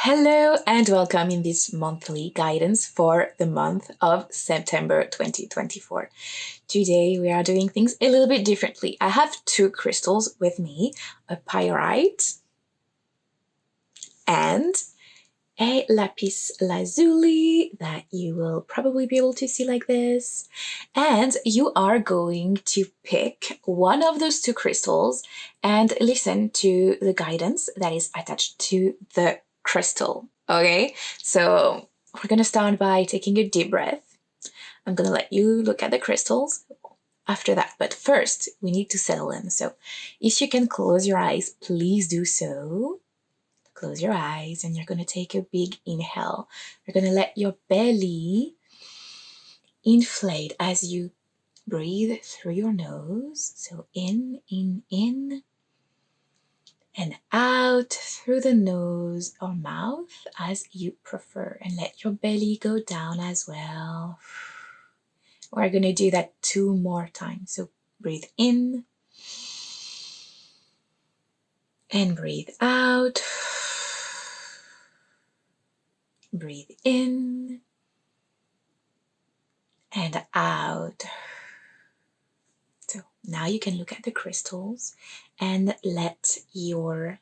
Hello and welcome in this monthly guidance for the month of September 2024. Today we are doing things a little bit differently. I have two crystals with me, a pyrite and a lapis lazuli that you will probably be able to see like this. And you are going to pick one of those two crystals and listen to the guidance that is attached to the crystal. Okay, so we're gonna start by taking a deep breath. I'm gonna let you look at the crystals after that, but first we need to settle in. So if you can close your eyes, please do so. Close your eyes and you're going to take a big inhale. You're going to let your belly inflate as you breathe through your nose. So in, and out through the nose or mouth as you prefer. And let your belly go down as well. We're going to do that 2 more times. So breathe in and breathe out. Breathe in and out. So now you can look at the crystals and let your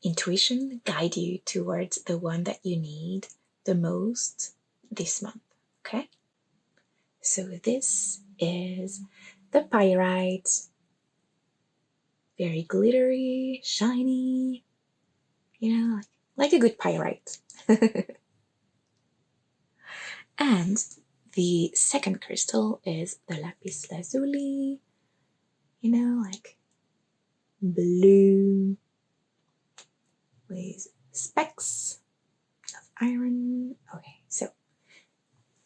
intuition guide you towards the one that you need the most this month, okay? So this is the pyrite, very glittery, shiny, like a good pyrite. And the second crystal is the lapis lazuli, like blue with specks of iron. Okay, so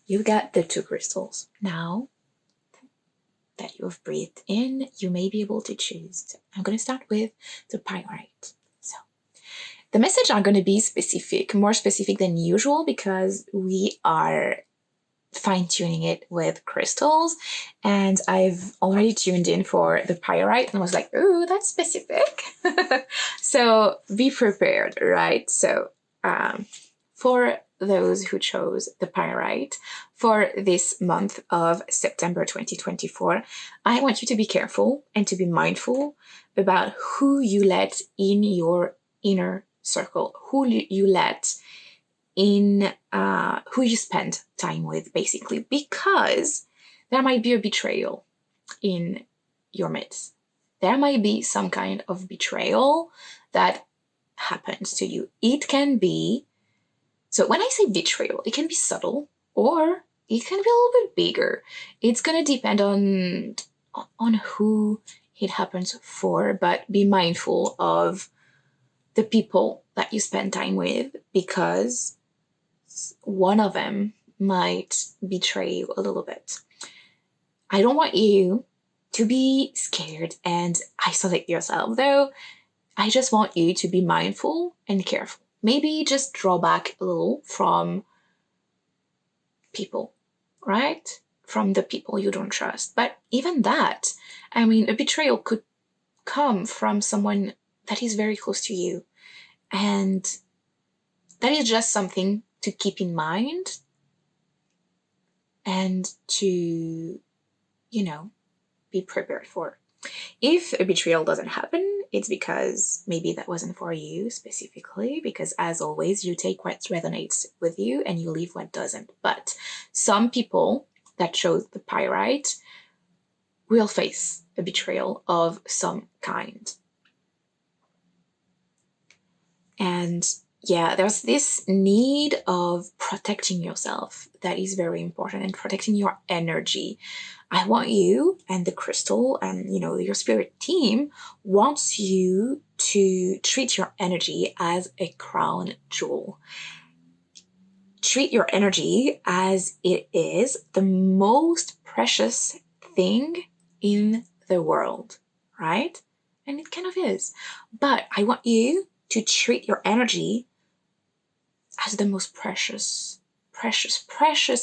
you've got the two crystals. Now that you've breathed in, you may be able to choose. So I'm going to start with the pyrite. So the message are going to be specific, more specific than usual, because we are fine-tuning it with crystals, and I've already tuned in for the pyrite and was like, ooh, that's specific. So be prepared, right? So for those who chose the pyrite for this month of September 2024, I want you to be careful and to be mindful about who you let in your inner circle, who you let in who you spend time with, basically, because there might be a betrayal in your midst. There might be some kind of betrayal that happens to you. It can be, so when I say betrayal, it can be subtle or it can be a little bit bigger. It's going to depend on who it happens for, but be mindful of the people that you spend time with, because one of them might betray you a little bit. I don't want you to be scared and isolate yourself, though. I just want you to be mindful and careful. Maybe just draw back a little from people, right? From the people you don't trust. But even that, a betrayal could come from someone that is very close to you. And that is just something to keep in mind and to, be prepared for. If a betrayal doesn't happen, it's because maybe that wasn't for you specifically, because as always, you take what resonates with you and you leave what doesn't. But some people that chose the pyrite will face a betrayal of some kind. And yeah, there's this need of protecting yourself that is very important, and protecting your energy. I want you, and the crystal and your spirit team wants you to treat your energy as a crown jewel. Treat your energy as it is the most precious thing in the world, right? And it kind of is. But I want you to treat your energy as the most precious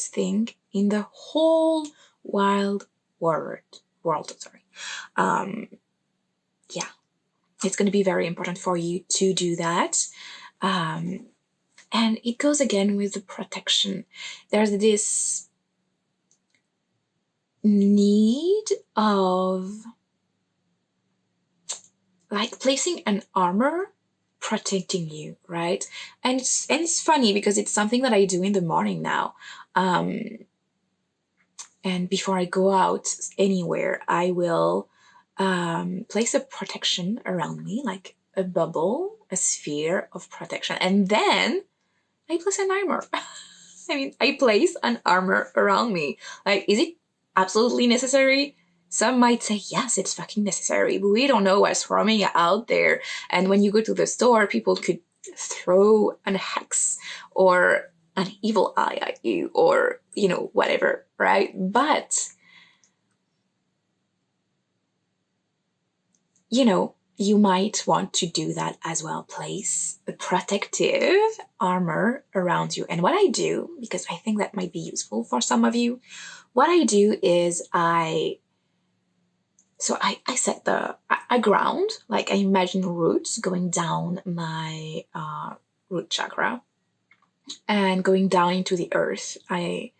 thing in the whole wild world. Yeah, it's going to be very important for you to do that. And it goes again with the protection. There's this need of like placing an armor protecting you, right? And it's funny because it's something that I do in the morning now. And before I go out anywhere, I will place a protection around me, like a bubble, a sphere of protection. And then I place an armor. I mean, I place an armor around me. Like, is it absolutely necessary? Some might say, yes, it's fucking necessary, but we don't know what's roaming out there. And when you go to the store, people could throw an hex or an evil eye at you or, whatever, right? But, you might want to do that as well. Place a protective armor around you. And what I do, because I think that might be useful for some of you, what I do is I set I ground, like I imagine roots going down my root chakra and going down into the earth. I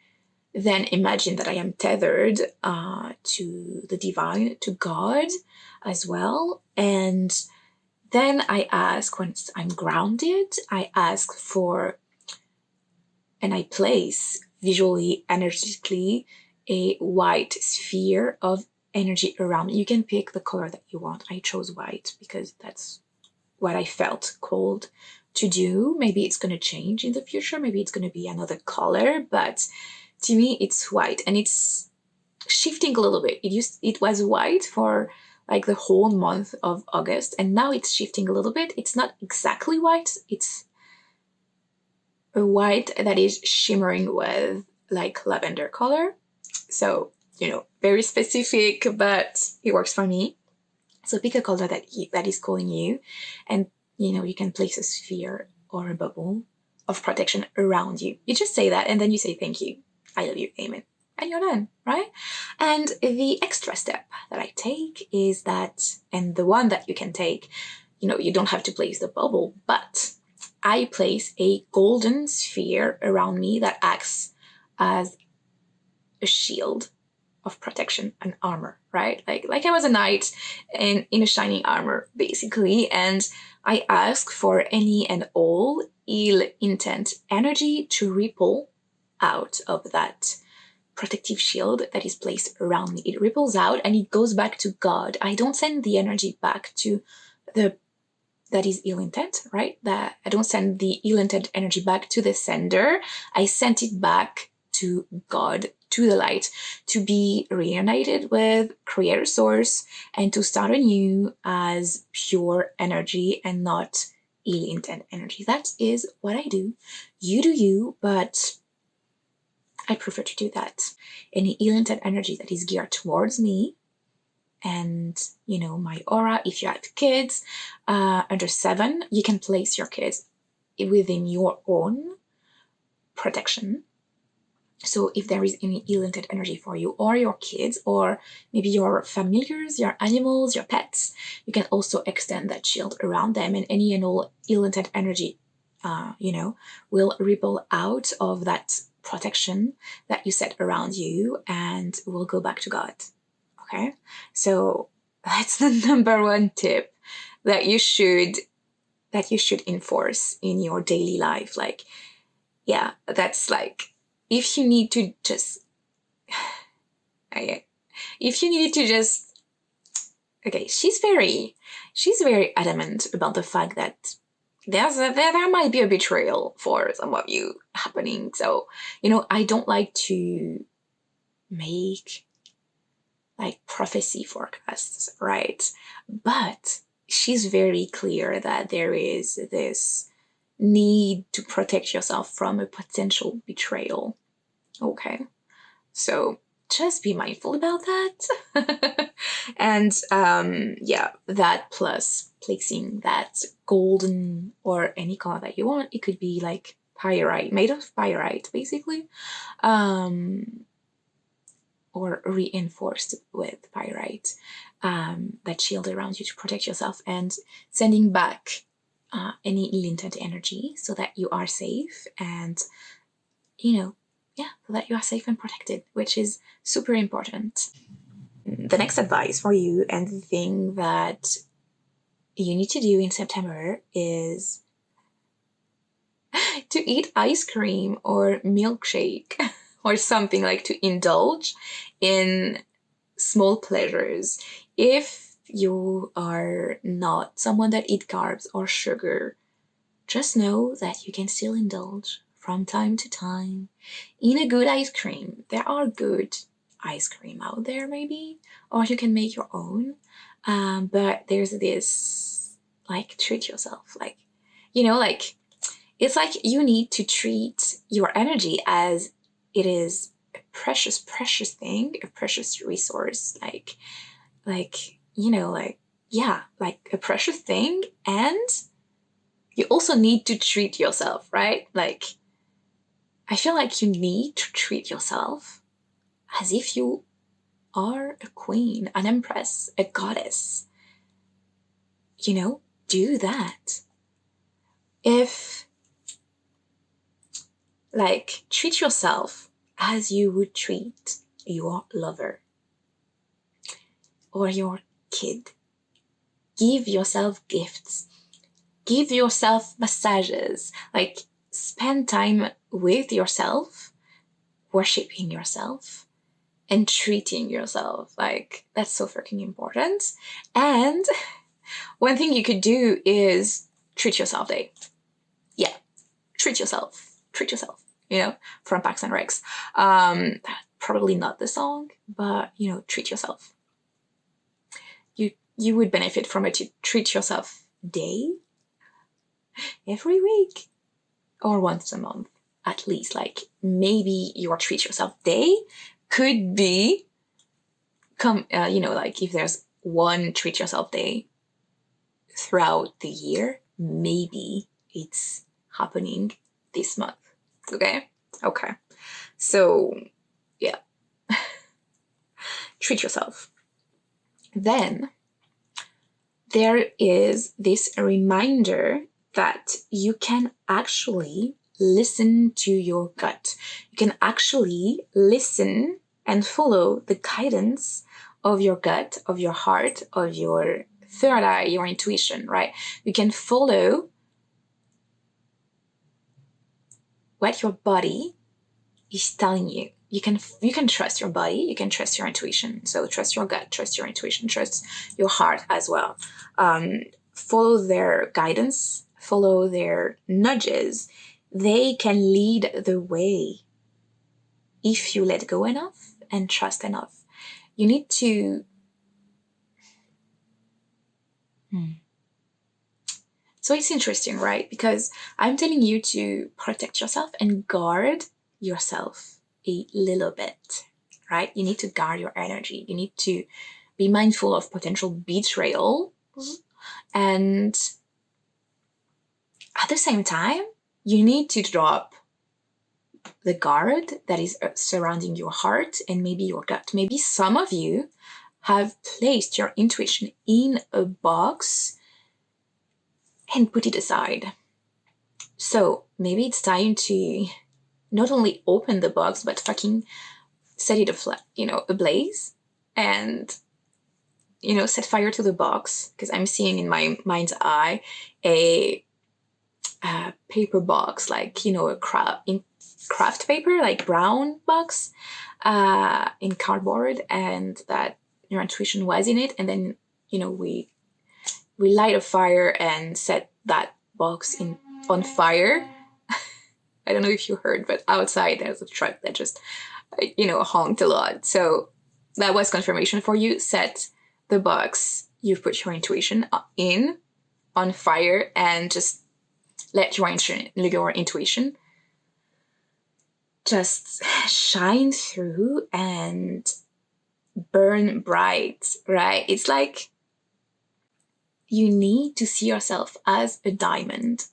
then imagine that I am tethered to the divine, to God as well. And then I ask, once I'm grounded, I ask for, and I place visually, energetically, a white sphere of energy around me. You can pick the color that you want. I chose white because that's what I felt called to do. Maybe it's going to change in the future. Maybe it's going to be another color, but to me, it's white, and it's shifting a little bit. It was white for like the whole month of August, and now it's shifting a little bit. It's not exactly white. It's a white that is shimmering with like lavender color. So, very specific, but it works for me. So pick a color that is calling you, and you can place a sphere or a bubble of protection around you. You just say that, and then you say thank you, I love you, amen, and you're done, right? And the extra step that I take is that, and the one that you can take, you don't have to place the bubble, but I place a golden sphere around me that acts as a shield of protection and armor, right? Like I was a knight in a shining armor, basically. And I ask for any and all ill intent energy to ripple out of that protective shield that is placed around me. It ripples out and it goes back to God. I don't send the energy back to that is ill intent, right? That I don't send the ill intent energy back to the sender. I sent it back to God, to the light, to be reunited with Creator Source and to start anew as pure energy and not ill intent energy. That is what I do. You do you, but I prefer to do that. Any ill intent energy that is geared towards me and, my aura, if you have kids under 7, you can place your kids within your own protection. So if there is any ill-intent energy for you or your kids or maybe your familiars, your animals, your pets, you can also extend that shield around them, and any and all ill-intent energy, will ripple out of that protection that you set around you and will go back to God. Okay? So that's the number one tip that you should enforce in your daily life. Like, yeah, that's like, if you need to just, okay, she's very adamant about the fact that there might be a betrayal for some of you happening. So, I don't like to make like prophecy forecasts, right? But she's very clear that there is this need to protect yourself from a potential betrayal. Okay, so just be mindful about that. And that plus placing that golden or any color that you want. It could be like pyrite, made of pyrite, basically, or reinforced with pyrite, that shield around you to protect yourself, and sending back any limited energy, so that you are safe and, so that you are safe and protected, which is super important. The next advice for you, and the thing that you need to do in September, is to eat ice cream or milkshake or something, like to indulge in small pleasures. If you are not someone that eats carbs or sugar, just know that you can still indulge from time to time in a good ice cream. There are good ice cream out there, maybe, or you can make your own. But there's this, like, treat yourself. Like, it's like you need to treat your energy as it is a precious, precious thing, a precious resource, like a precious thing. And you also need to treat yourself, right? Like, I feel like you need to treat yourself as if you are a queen, an empress, a goddess. Do that. Treat yourself as you would treat your lover or your kid. Give yourself gifts. Give yourself massages. Like, spend time with yourself, worshiping yourself, and treating yourself. Like, that's so freaking important. And one thing you could do is treat yourself day. Yeah, treat yourself. Treat yourself. From Pax and Rex. Probably not the song, but treat yourself. You would benefit from a treat yourself day every week or once a month at least. Like, maybe your treat yourself day could be like, if there's one treat yourself day throughout the year, maybe it's happening this month. Okay. So yeah. Treat yourself. Then there is this reminder that you can actually listen to your gut. You can actually listen and follow the guidance of your gut, of your heart, of your third eye, your intuition, right? You can follow what your body is telling you. You can trust your body, you can trust your intuition. So trust your gut, trust your intuition, trust your heart as well. Follow their guidance, follow their nudges. They can lead the way if you let go enough and trust enough. You need to... So it's interesting, right? Because I'm telling you to protect yourself and guard yourself a little bit, right? You need to guard your energy. You need to be mindful of potential betrayal. And at the same time, you need to drop the guard that is surrounding your heart and maybe your gut. Maybe some of you have placed your intuition in a box and put it aside. So maybe it's time to not only open the box, but fucking set it ablaze, and set fire to the box. Because I'm seeing in my mind's eye a paper box, like a craft paper, like brown box, in cardboard, and that your intuition was in it, and then we light a fire and set that box on fire. I don't know if you heard, but outside there's a truck that just, honked a lot. So that was confirmation for you. Set the box you've put your intuition in on fire, and just let your intuition just shine through and burn bright, right? It's like you need to see yourself as a diamond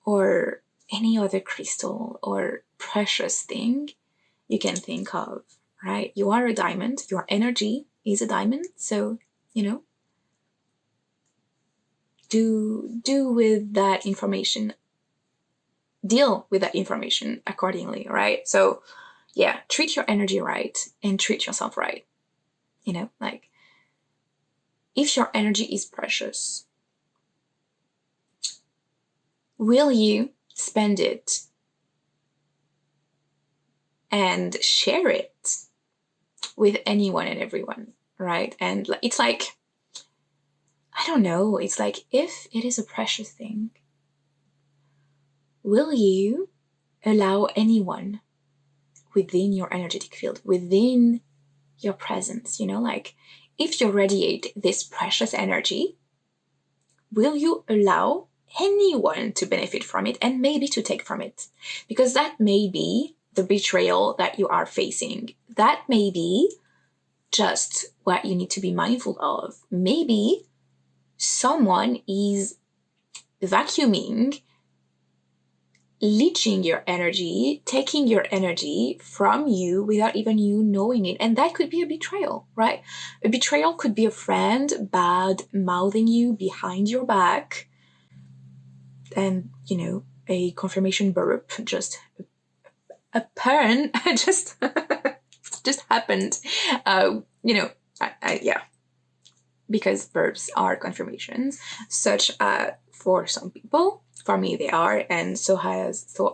or any other crystal or precious thing you can think of, right? You are a diamond. Your energy is a diamond. So, do with that information, deal with that information accordingly, right? So yeah, treat your energy right and treat yourself right. You know, like, if your energy is precious, will you spend it and share it with anyone and everyone, right? And it's like, I don't know, it's like, if it is a precious thing, will you allow anyone within your energetic field, within your presence, you know, like, if you radiate this precious energy, will you allow anyone to benefit from it and maybe to take from it? Because that may be the betrayal that you are facing. That may be just what you need to be mindful of. Maybe someone is vacuuming, leeching your energy, taking your energy from you without even you knowing it. And that could be a betrayal, right? A betrayal could be a friend bad mouthing you behind your back, and, you know, a confirmation burp, just a pun just happened. You know, yeah, because burps are confirmations, such for some people. For me, they are, and so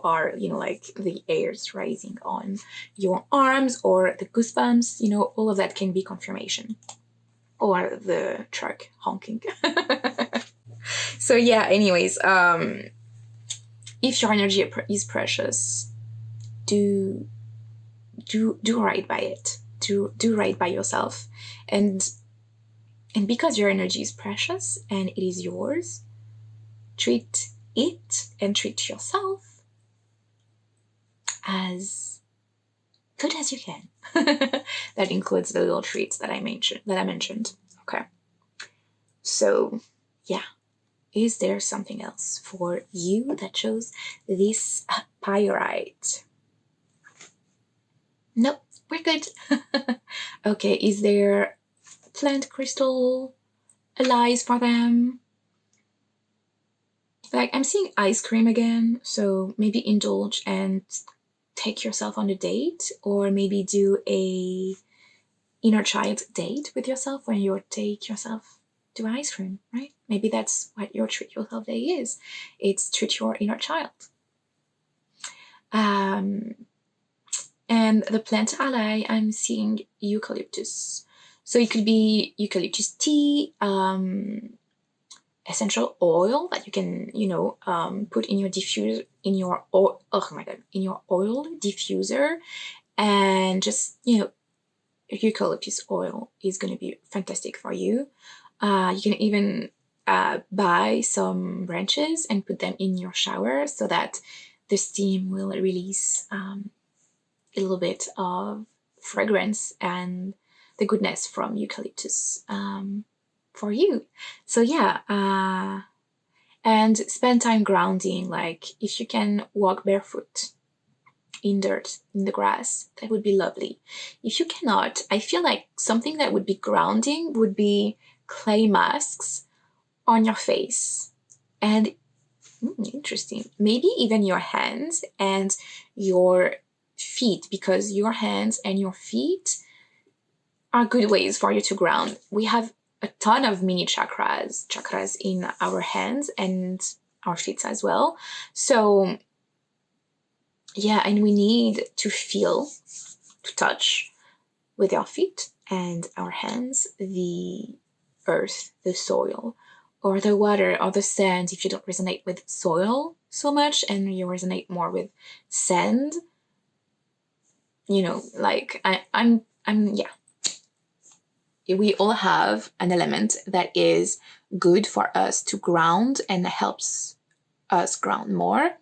are, you know, like the hairs rising on your arms or the goosebumps, you know, all of that can be confirmation, or the truck honking. So yeah, anyways, if your energy is precious, do right by it. Do right by yourself, and because your energy is precious and it is yours, treat it and treat yourself as good as you can. That includes the little treats that I mentioned. Okay. So yeah, is there something else for you that chose this pyrite? Nope, we're good. Okay, is there plant crystal allies for them? Like, I'm seeing ice cream again, so maybe indulge and take yourself on a date, or maybe do a inner child date with yourself when you take yourself to ice cream, right? Maybe that's what your treat yourself day is. It's treat your inner child. And the plant ally, I'm seeing eucalyptus. So it could be eucalyptus tea, essential oil that you can, you know, put in your diffuser, in your oil diffuser, and just, you know, eucalyptus oil is going to be fantastic for you. You can even buy some branches and put them in your shower so that the steam will release a little bit of fragrance and the goodness from eucalyptus for you. So yeah, and spend time grounding. Like, if you can walk barefoot in dirt, in the grass, that would be lovely. If you cannot, I feel like something that would be grounding would be clay masks on your face. And interesting, maybe even your hands and your feet, because your hands and your feet are good ways for you to ground. We have a ton of mini chakras in our hands and our feet as well. So yeah, and we need to feel, to touch with our feet and our hands the earth, the soil, or the water, or the sand. If you don't resonate with soil so much and you resonate more with sand, you know, like I'm yeah. We all have an element that is good for us to ground and helps us ground more.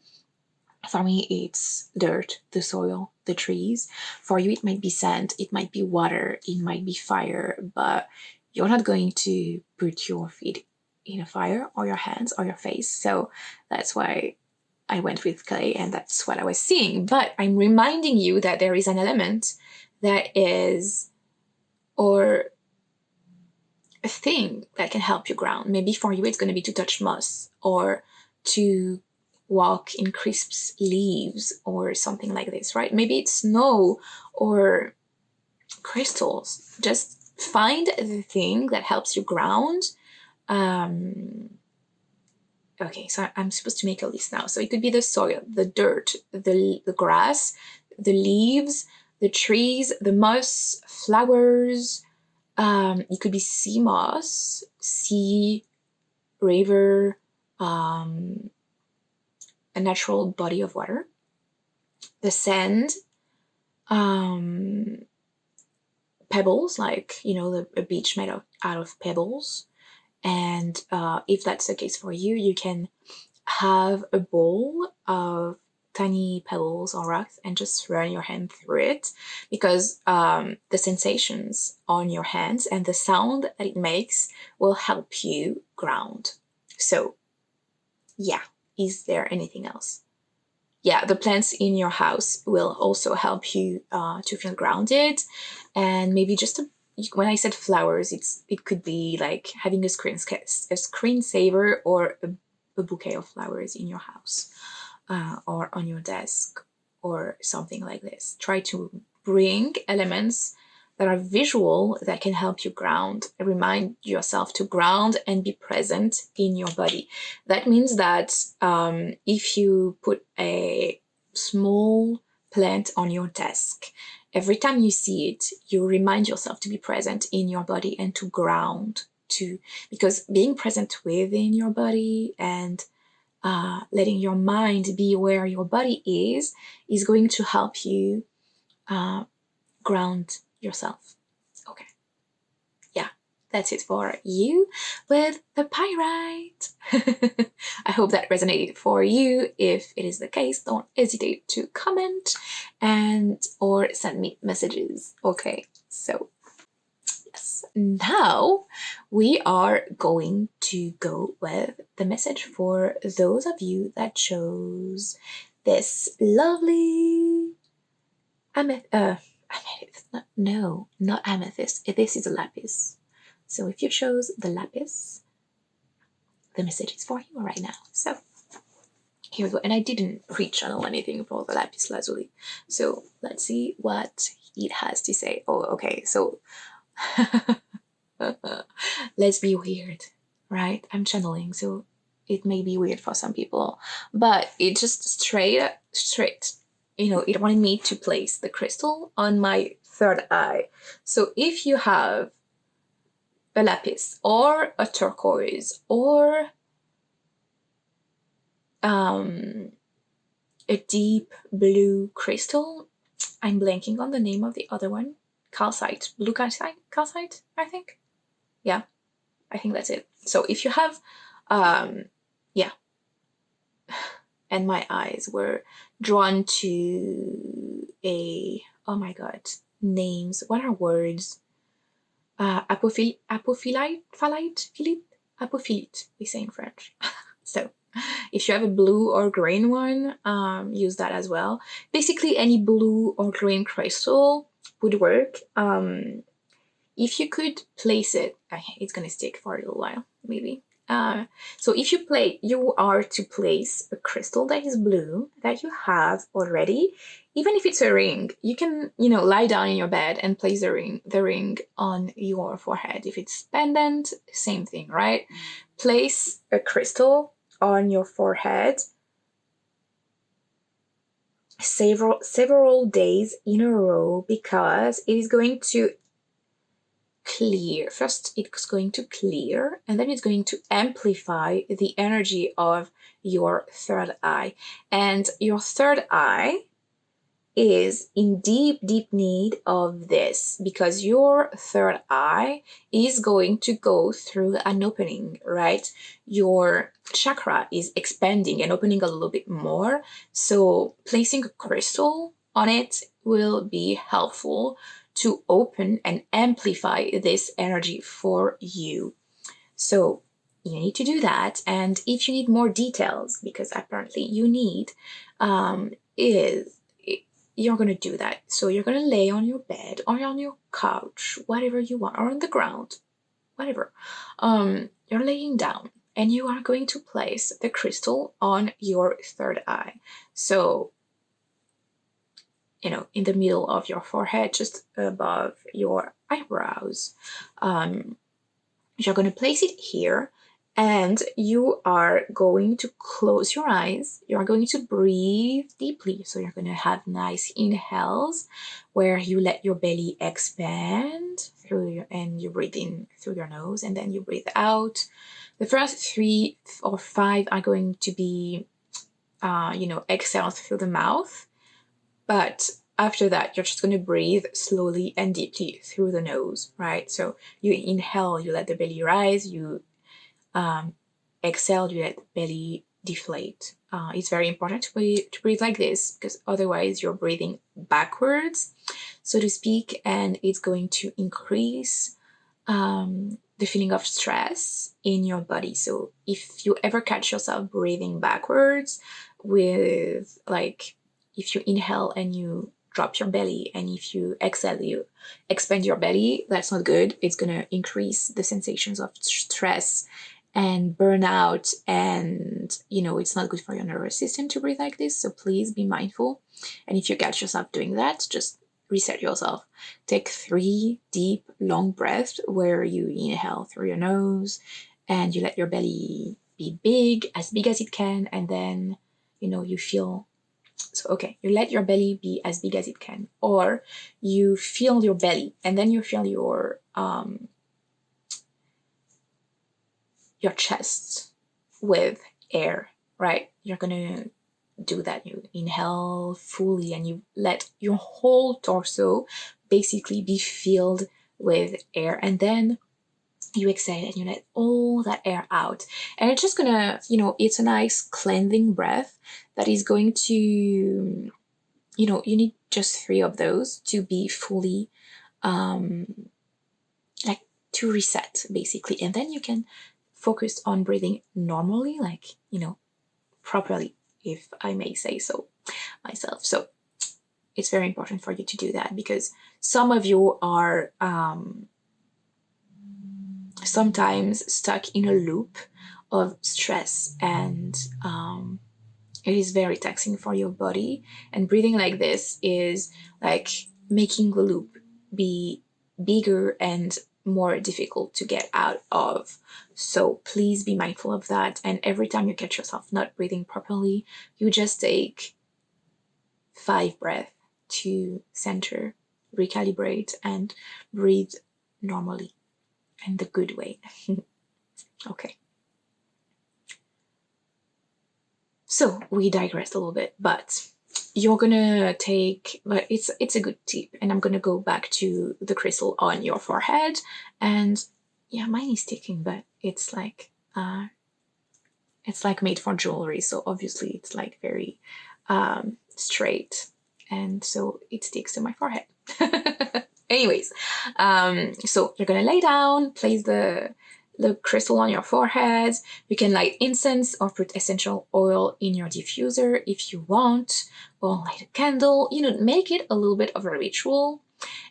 For me, it's dirt, the soil, the trees. For you, it might be sand, it might be water, it might be fire, but you're not going to put your feet in a fire, or your hands, or your face. So that's why I went with clay, and that's what I was seeing. But I'm reminding you that there is an element that is, or a thing that can help you ground. Maybe for you, it's going to be to touch moss or to walk in crisp leaves or something like this, right? Maybe it's snow or crystals. Just find the thing that helps you ground. Okay, so I'm supposed to make a list now. So it could be the soil, the dirt, the grass, the leaves, the trees, the moss, flowers. It could be sea moss, sea, river, a natural body of water, the sand, pebbles, like, a beach made out of pebbles. And if that's the case for you, you can have a bowl of tiny pebbles or rocks and just run your hand through it, because the sensations on your hands and the sound that it makes will help you ground. So yeah, is there anything else? Yeah, the plants in your house will also help you to feel grounded. And maybe just when I said flowers, it could be like having a screensaver or a bouquet of flowers in your house, or on your desk or something like this. Try to bring elements that are visual that can help you ground. Remind yourself to ground and be present in your body. That means that if you put a small plant on your desk, every time you see it, you remind yourself to be present in your body and to ground too. Because being present within your body and letting your mind be where your body is going to help you ground yourself. Okay. Yeah, that's it for you with the pyrite. I hope that resonated for you. If it is the case, don't hesitate to comment or send me messages. Okay, so yes, now we are going to go with the message for those of you that chose this lovely amethyst. No, not amethyst. This is a lapis. So if you chose the lapis, the message is for you right now. So here we go. And I didn't rechannel anything for the lapis lazuli. So let's see what it has to say. Oh, okay. So let's be weird, right? I'm channeling, so it may be weird for some people, but it just straight. It wanted me to place the crystal on my third eye. So if you have a lapis or a turquoise or a deep blue crystal, I'm blanking on the name of the other one, calcite, blue calcite, I think. Yeah, I think that's it. So if you have, yeah, and my eyes were drawn to oh my god, names. What are words? Apophilite, we say in French. So if you have a blue or green one, use that as well. Basically, any blue or green crystal would work. If you could place it, it's gonna stick for a little while, maybe. So if you are to place a crystal that is blue that you have already, even if it's a ring, you can, lie down in your bed and place the ring on your forehead. If it's pendant, same thing, right? Place a crystal on your forehead several days in a row, because it is going to clear. First, it's going to clear, and then it's going to amplify the energy of your third eye. And your third eye is in deep, deep need of this, because your third eye is going to go through an opening, right? Your chakra is expanding and opening a little bit more. So placing a crystal on it will be helpful to open and amplify this energy for you. So you need to do that. And if you need more details, because apparently you need, you're going to do that. So you're going to lay on your bed or on your couch, whatever you want, or on the ground, whatever. You're laying down and you are going to place the crystal on your third eye. So, in the middle of your forehead, just above your eyebrows. You're going to place it here, and you are going to close your eyes. You're going to breathe deeply. So you're going to have nice inhales where you let your belly expand and you breathe in through your nose, and then you breathe out. The first 3 or 5 are going to be, exhaled through the mouth. But after that, you're just going to breathe slowly and deeply through the nose, right? So you inhale, you let the belly rise. You exhale, you let the belly deflate. It's very important to breathe like this, because otherwise you're breathing backwards, so to speak, and it's going to increase the feeling of stress in your body. So if you ever catch yourself breathing backwards with, like, if you inhale and you drop your belly, and if you exhale, you expand your belly, that's not good. It's going to increase the sensations of stress and burnout, and it's not good for your nervous system to breathe like this. So please be mindful. And if you catch yourself doing that, just reset yourself. Take 3 deep, long breaths where you inhale through your nose and you let your belly be big as it can, and then you feel. So, okay, you let your belly be as big as it can, or you feel your belly, and then you feel your chest with air, right? You're gonna do that. You inhale fully, and you let your whole torso basically be filled with air, and then you exhale and you let all that air out. And it's just gonna, it's a nice cleansing breath that is going to, you need just 3 of those to be fully, like, to reset, basically. And then you can focus on breathing normally, like, properly, if I may say so myself. So it's very important for you to do that, because some of you are sometimes stuck in a loop of stress, and it is very taxing for your body. And breathing like this is like making the loop be bigger and more difficult to get out of. So please be mindful of that. And every time you catch yourself not breathing properly, you just take 5 breaths to center, recalibrate, and breathe normally and the good way. Okay. So we digressed a little bit, but you're gonna take, but it's a good tip, and I'm gonna go back to the crystal on your forehead. And yeah, mine is ticking, but it's like made for jewelry, so obviously it's like very straight, and so it sticks to my forehead. Anyways, so you're gonna lay down, place the crystal on your forehead. You can light incense or put essential oil in your diffuser if you want, or light a candle. Make it a little bit of a ritual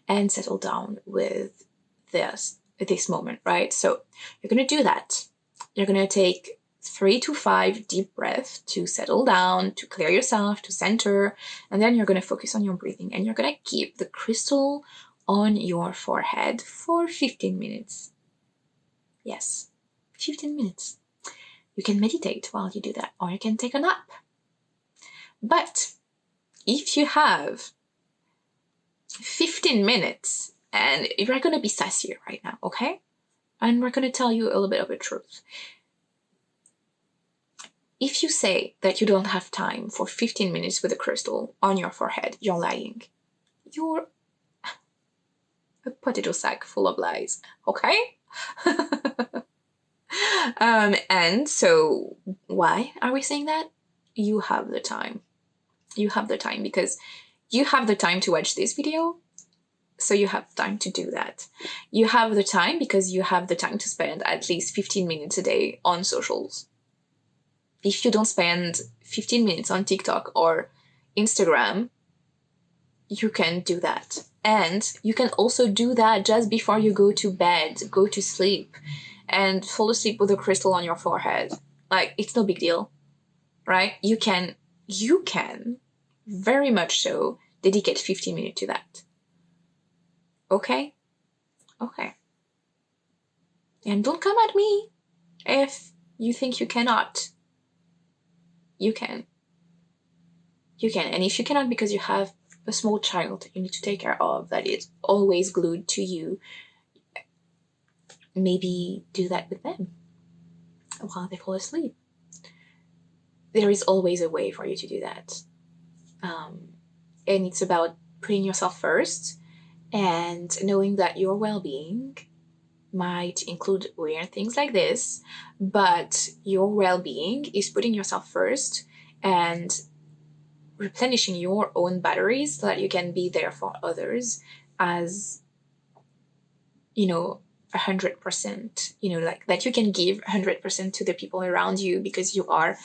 and settle down with this moment, right? So you're gonna do that. You're gonna take 3 to 5 deep breaths to settle down, to clear yourself, to center, and then you're gonna focus on your breathing, and you're gonna keep the crystal on your forehead for 15 minutes. Yes, 15 minutes. You can meditate while you do that, or you can take a nap. But if you have 15 minutes, and you're going to be sassy right now, okay? And we're going to tell you a little bit of the truth. If you say that you don't have time for 15 minutes with a crystal on your forehead, you're lying. You're a potato sack full of lies, okay? And so why are we saying that? You have the time. You have the time because you have the time to watch this video. So you have time to do that. You have the time because you have the time to spend at least 15 minutes a day on socials. If you don't spend 15 minutes on TikTok or Instagram, you can do that. And you can also do that just before you go to bed, go to sleep, and fall asleep with a crystal on your forehead. Like, it's no big deal, right? You can very much so dedicate 15 minutes to that. Okay? Okay. And don't come at me if you think you cannot. You can. You can. And if you cannot because you have a small child you need to take care of that is always glued to you, maybe do that with them while they fall asleep. There is always a way for you to do that. And it's about putting yourself first and knowing that your well-being might include weird things like this, but your well-being is putting yourself first and replenishing your own batteries so that you can be there for others as, 100%, like that you can give 100% to the people around you because you are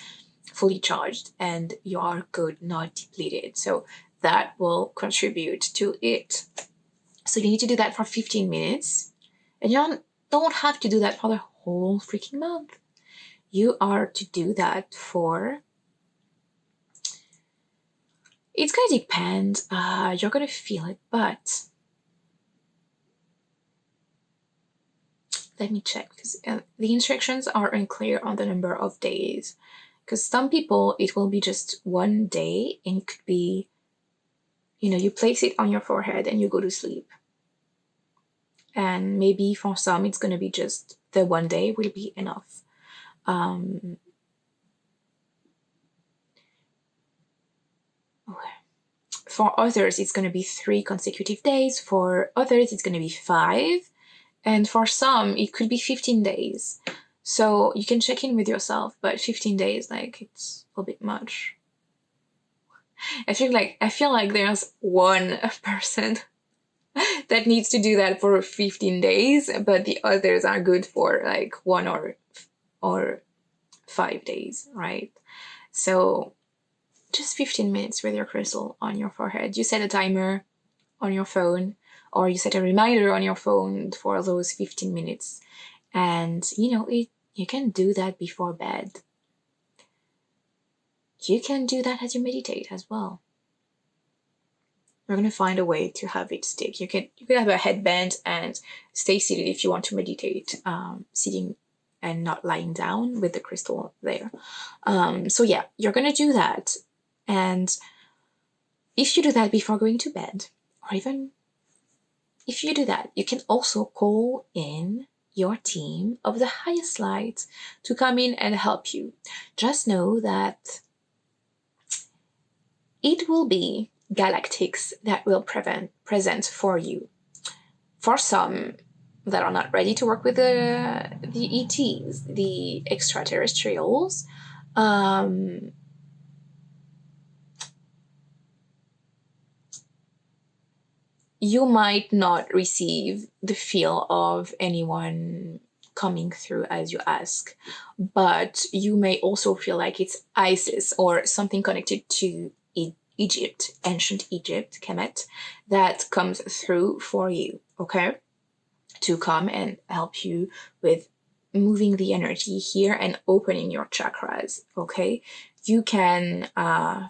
fully charged and you are good, not depleted. So that will contribute to it. So you need to do that for 15 minutes. And you don't have to do that for the whole freaking month. You are to do that for... It's going to depend. You're going to feel it, but... Let me check, because the instructions are unclear on the number of days. Because some people, it will be just one day, and it could be, you place it on your forehead and you go to sleep. And maybe for some, it's going to be just the one day will be enough. For others, it's going to be 3 consecutive days. For others, it's going to be 5. And for some, it could be 15 days. So you can check in with yourself, but 15 days, it's a bit much. I feel like there's one person that needs to do that for 15 days, but the others are good for 1 or 5 days, right? So just 15 minutes with your crystal on your forehead. You set a timer on your phone, or you set a reminder on your phone for those 15 minutes. And, you can do that before bed. You can do that as you meditate as well. We're going to find a way to have it stick. You can have a headband and stay seated if you want to meditate, sitting and not lying down with the crystal there. So yeah, you're going to do that. And if you do that before going to bed, or even if you do that, you can also call in your team of the highest light to come in and help you. Just know that it will be galactics that will present for you. For some that are not ready to work with the ETs, the extraterrestrials, you might not receive the feel of anyone coming through as you ask, but you may also feel like it's Isis or something connected to Egypt, ancient Egypt, Kemet, that comes through for you, okay? To come and help you with moving the energy here and opening your chakras, okay? You can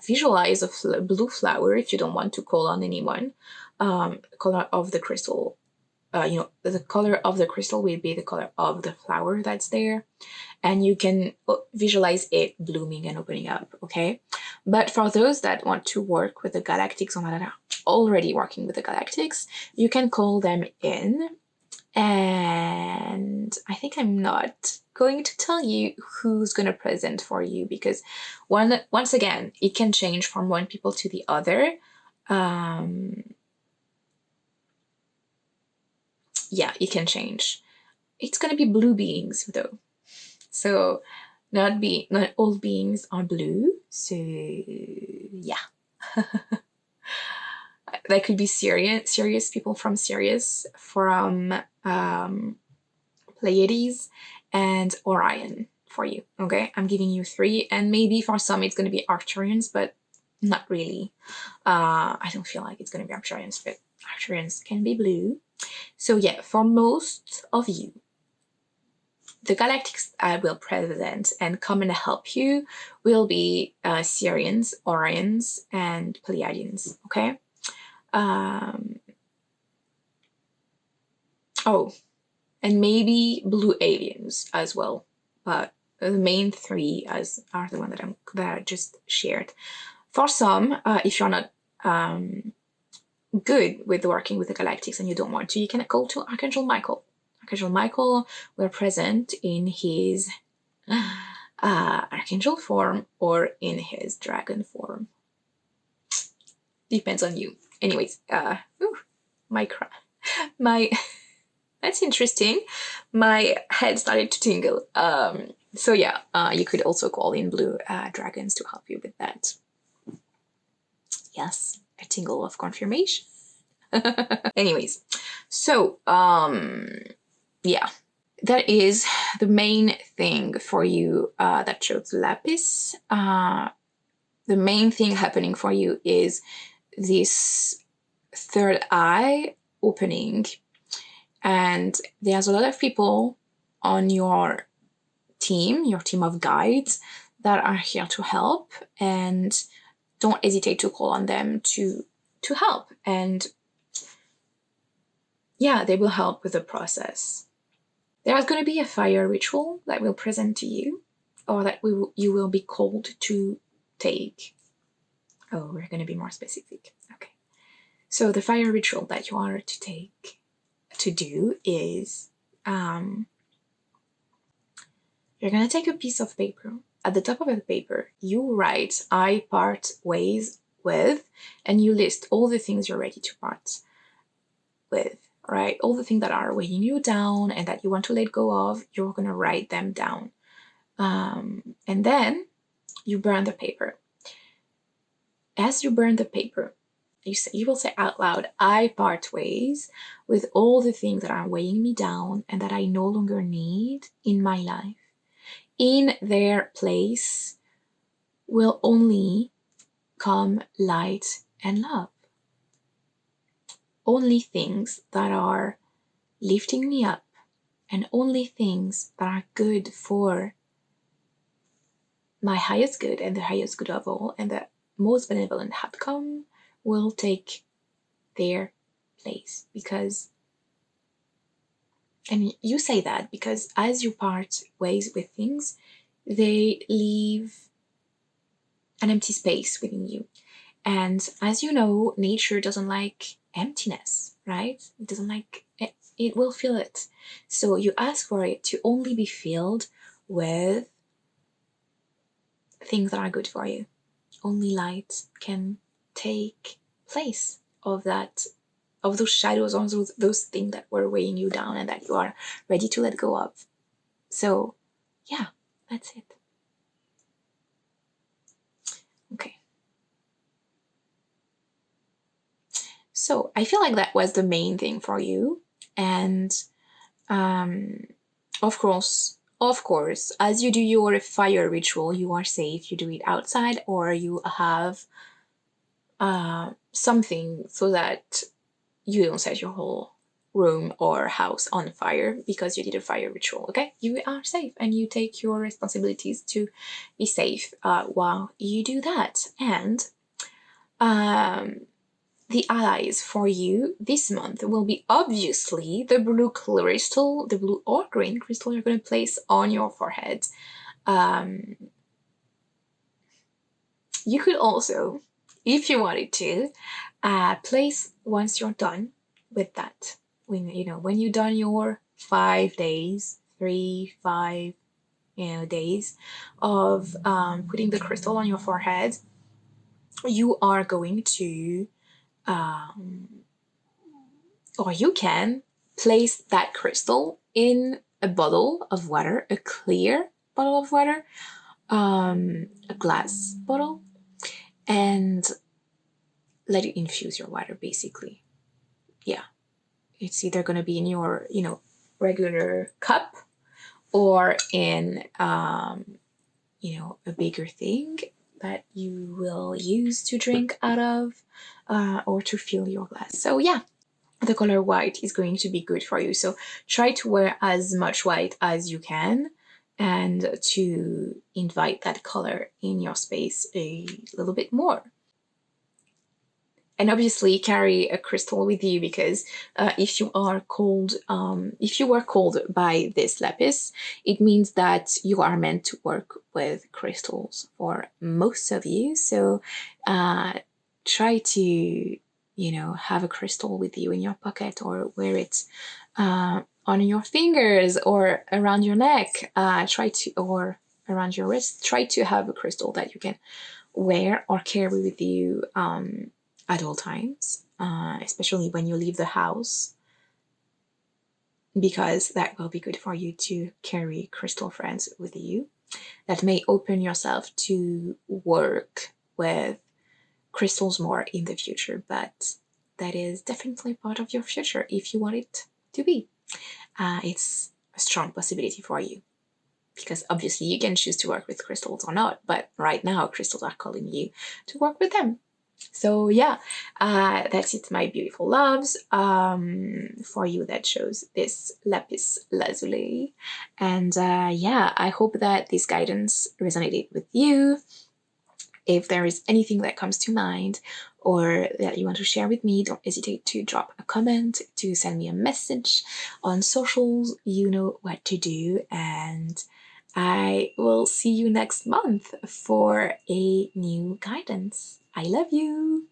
visualize a blue flower if you don't want to call on anyone. Color of the crystal, the color of the crystal will be the color of the flower that's there, and you can visualize it blooming and opening up, okay? But for those that want to work with the galactics or that are already working with the galactics, you can call them in. And I think I'm not going to tell you who's going to present for you, because once again, it can change from one people to the other. Yeah, it can change. It's going to be blue beings though. So not all beings are blue. So yeah. That could be Sirius people from Sirius, from Pleiades, and Orion for you. Okay, I'm giving you 3, and maybe for some it's going to be Arcturians, but not really. I don't feel like it's going to be Arcturians, but Arcturians can be blue. So yeah, for most of you, the galactics I will present and come and help you will be Sirians, Orions, and Pleiadians, okay? Oh, and maybe blue aliens as well, but the main three are the one that I just shared. For some, if you're not good with working with the galactics and you don't want to, you can go to Archangel Michael. Archangel Michael will present in his archangel form or in his dragon form. Depends on you. Anyways, my that's interesting. My head started to tingle. So yeah, you could also call in blue dragons to help you with that. Yes, a tingle of confirmation. Anyways, so yeah, that is the main thing for you that shows lapis. The main thing happening for you is this third eye opening, and there's a lot of people on your team of guides that are here to help, and don't hesitate to call on them to help. And yeah, they will help with the process. There's going to be a fire ritual that will present to you, or that you will be called to take. Oh, we're going to be more specific. Okay. So the fire ritual that you are to do is you're going to take a piece of paper. At the top of the paper, you write, I part ways with, and you list all the things you're ready to part with, right? All the things that are weighing you down and that you want to let go of, you're going to write them down. And then you burn the paper. As you burn the paper, you will say out loud, I part ways with all the things that are weighing me down and that I no longer need in my life. In their place will only come light and love. Only things that are lifting me up, and only things that are good for my highest good and the highest good of all, and the most benevolent outcome will take their place. Because, and you say that because as you part ways with things, they leave an empty space within you. And as you know, nature doesn't like emptiness, right? It doesn't like it, it will fill it. So you ask for it to only be filled with things that are good for you. Only light can take place of that, of those shadows, of those things that were weighing you down and that you are ready to let go of. So yeah, that's it. Okay. So I feel like that was the main thing for you. And of course, as you do your fire ritual, you are safe. You do it outside, or you have something so that you don't set your whole room or house on fire because you did a fire ritual, okay? You are safe, and you take your responsibilities to be safe while you do that. And the allies for you this month will be obviously the blue crystal, the blue or green crystal you're going to place on your forehead. You could also, if you wanted to, place once you're done with that. When you've done your 5 days, 3-5 days of putting the crystal on your forehead, you are going to or you can place that crystal in a bottle of water, a clear bottle of water, a glass bottle, and let it infuse your water, basically. Yeah. It's either going to be in your, regular cup or in, a bigger thing that you will use to drink out of or to fill your glass. So yeah, the color white is going to be good for you. So try to wear as much white as you can and to invite that color in your space a little bit more. And obviously carry a crystal with you, because if you were called by this lapis, it means that you are meant to work with crystals for most of you. So try to, have a crystal with you in your pocket, or wear it on your fingers or around your neck. Or around your wrist. Try to have a crystal that you can wear or carry with you at all times, especially when you leave the house, because that will be good for you to carry crystal friends with you. That may open yourself to work with crystals more in the future, but that is definitely part of your future if you want it to be. It's a strong possibility for you, because obviously you can choose to work with crystals or not, but right now crystals are calling you to work with them. So yeah, that's it, my beautiful loves. For you that chose this lapis lazuli. And yeah, I hope that this guidance resonated with you. If there is anything that comes to mind or that you want to share with me, don't hesitate to drop a comment, to send me a message on socials. You know what to do. And I will see you next month for a new guidance. I love you.